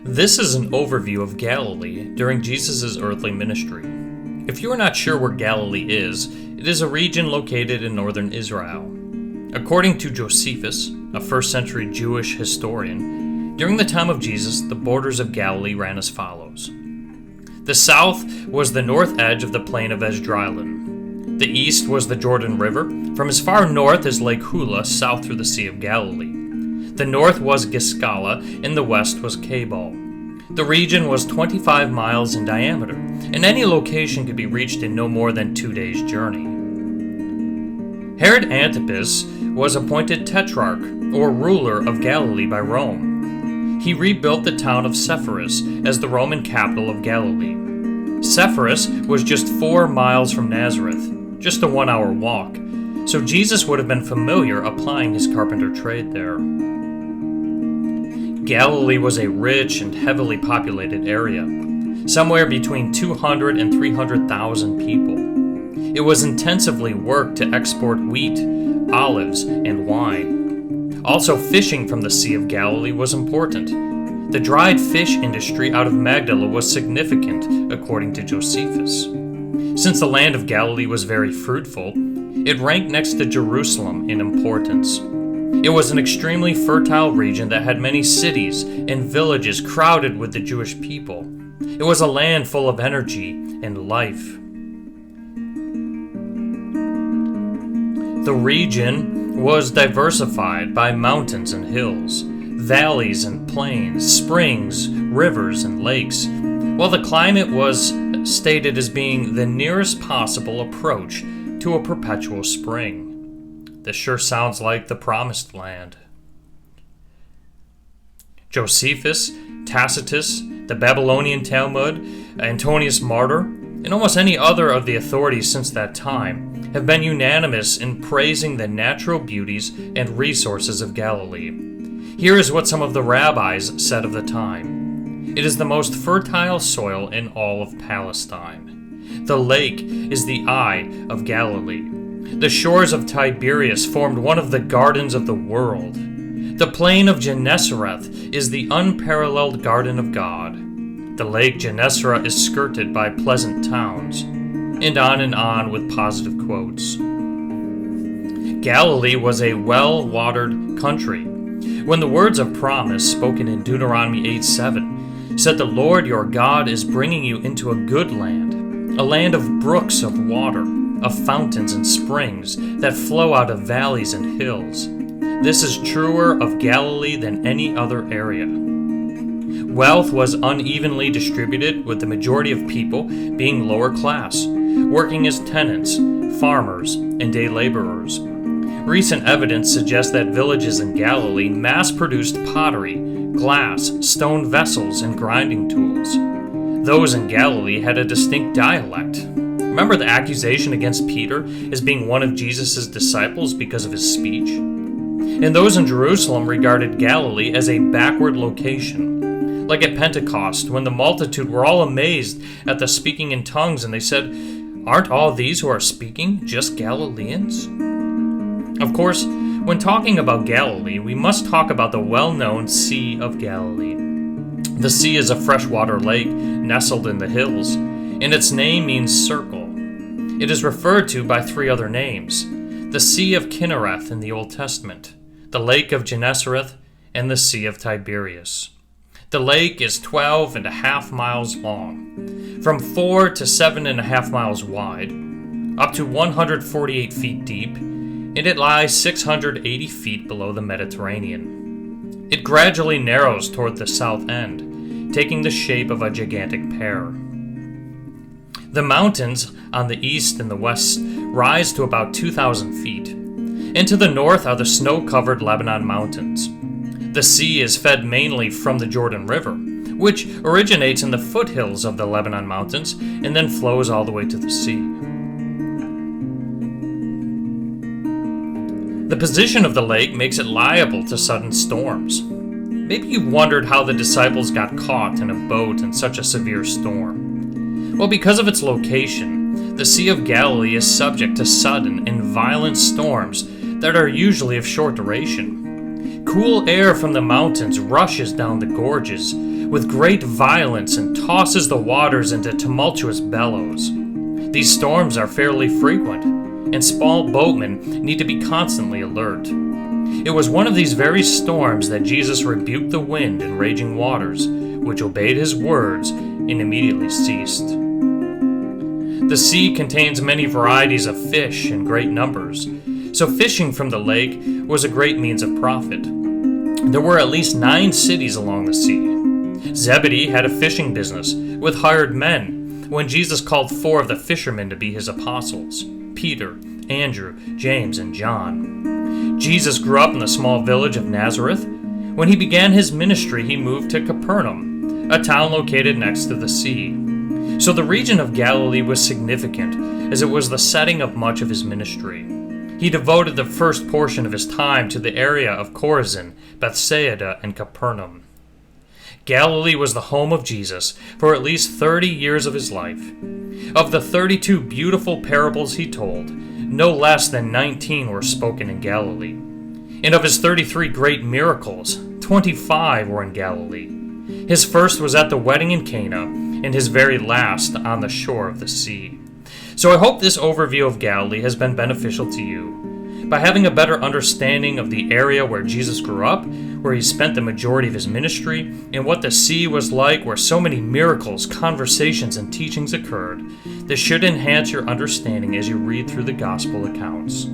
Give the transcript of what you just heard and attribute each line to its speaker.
Speaker 1: This is an overview of Galilee during Jesus' earthly ministry. If you are not sure where Galilee is, it is a region located in northern Israel. According to Josephus, a first century Jewish historian, during the time of Jesus, the borders of Galilee ran as follows. The south was the north edge of the plain of Esdraelon. The east was the Jordan River, from as far north as Lake Hula, south through the Sea of Galilee. The north was Giscala, and the west was Cabal. The region was 25 miles in diameter, and any location could be reached in no more than 2 days' journey. Herod Antipas was appointed tetrarch, or ruler of Galilee by Rome. He rebuilt the town of Sepphoris as the Roman capital of Galilee. Sepphoris was just 4 miles from Nazareth, just a 1-hour walk, so Jesus would have been familiar applying his carpenter trade there. Galilee was a rich and heavily populated area, somewhere between 200 and 300,000 people. It was intensively worked to export wheat, olives, and wine. Also, fishing from the Sea of Galilee was important. The dried fish industry out of Magdala was significant, according to Josephus. Since the land of Galilee was very fruitful, it ranked next to Jerusalem in importance. It was an extremely fertile region that had many cities and villages crowded with the Jewish people. It was a land full of energy and life. The region was diversified by mountains and hills, valleys and plains, springs, rivers, and lakes, while the climate was stated as being the nearest possible approach to a perpetual spring. This sure sounds like the Promised Land. Josephus, Tacitus, the Babylonian Talmud, Antonius Martyr, and almost any other of the authorities since that time have been unanimous in praising the natural beauties and resources of Galilee. Here is what some of the rabbis said of the time. It is the most fertile soil in all of Palestine. The lake is the eye of Galilee. The shores of Tiberias formed one of the gardens of the world. The plain of Gennesareth is the unparalleled garden of God. The lake Gennesaret is skirted by pleasant towns, and on with positive quotes. Galilee was a well-watered country. When the words of promise spoken in Deuteronomy 8:7 said, "The Lord your God is bringing you into a good land, a land of brooks of water, of fountains and springs that flow out of valleys and hills." This is truer of Galilee than any other area. Wealth was unevenly distributed, with the majority of people being lower class, working as tenants, farmers, and day laborers. Recent evidence suggests that villages in Galilee mass-produced pottery, glass, stone vessels, and grinding tools. Those in Galilee had a distinct dialect. Remember the accusation against Peter as being one of Jesus' disciples because of his speech? And those in Jerusalem regarded Galilee as a backward location. Like at Pentecost, when the multitude were all amazed at the speaking in tongues, and they said, "Aren't all these who are speaking just Galileans?" Of course, when talking about Galilee, we must talk about the well-known Sea of Galilee. The sea is a freshwater lake nestled in the hills, and its name means circle. It is referred to by 3 other names: the Sea of Kinnereth in the Old Testament, the Lake of Gennesaret, and the Sea of Tiberias. The lake is 12.5 miles long, from 4 to 7.5 miles wide, up to 148 feet deep, and it lies 680 feet below the Mediterranean. It gradually narrows toward the south end, taking the shape of a gigantic pear. The mountains on the east and the west rise to about 2,000 feet, and to the north are the snow-covered Lebanon Mountains. The sea is fed mainly from the Jordan River, which originates in the foothills of the Lebanon Mountains and then flows all the way to the sea. The position of the lake makes it liable to sudden storms. Maybe you've wondered how the disciples got caught in a boat in such a severe storm. Well, because of its location, the Sea of Galilee is subject to sudden and violent storms that are usually of short duration. Cool air from the mountains rushes down the gorges, with great violence and tosses the waters into tumultuous bellows. These storms are fairly frequent, and small boatmen need to be constantly alert. It was one of these very storms that Jesus rebuked the wind and raging waters, which obeyed his words and immediately ceased. The sea contains many varieties of fish in great numbers, so fishing from the lake was a great means of profit. There were at least 9 cities along the sea. Zebedee had a fishing business with hired men when Jesus called 4 of the fishermen to be his apostles: Peter, Andrew, James, and John. Jesus grew up in the small village of Nazareth. When he began his ministry, he moved to Capernaum, a town located next to the sea. So the region of Galilee was significant, as it was the setting of much of his ministry. He devoted the first portion of his time to the area of Chorazin, Bethsaida, and Capernaum. Galilee was the home of Jesus for at least 30 years of his life. Of the 32 beautiful parables he told, no less than 19 were spoken in Galilee. And of his 33 great miracles, 25 were in Galilee. His first was at the wedding in Cana, and his very last on the shore of the sea. So I hope this overview of Galilee has been beneficial to you. By having a better understanding of the area where Jesus grew up, where he spent the majority of his ministry, and what the sea was like, where so many miracles, conversations, and teachings occurred, this should enhance your understanding as you read through the gospel accounts.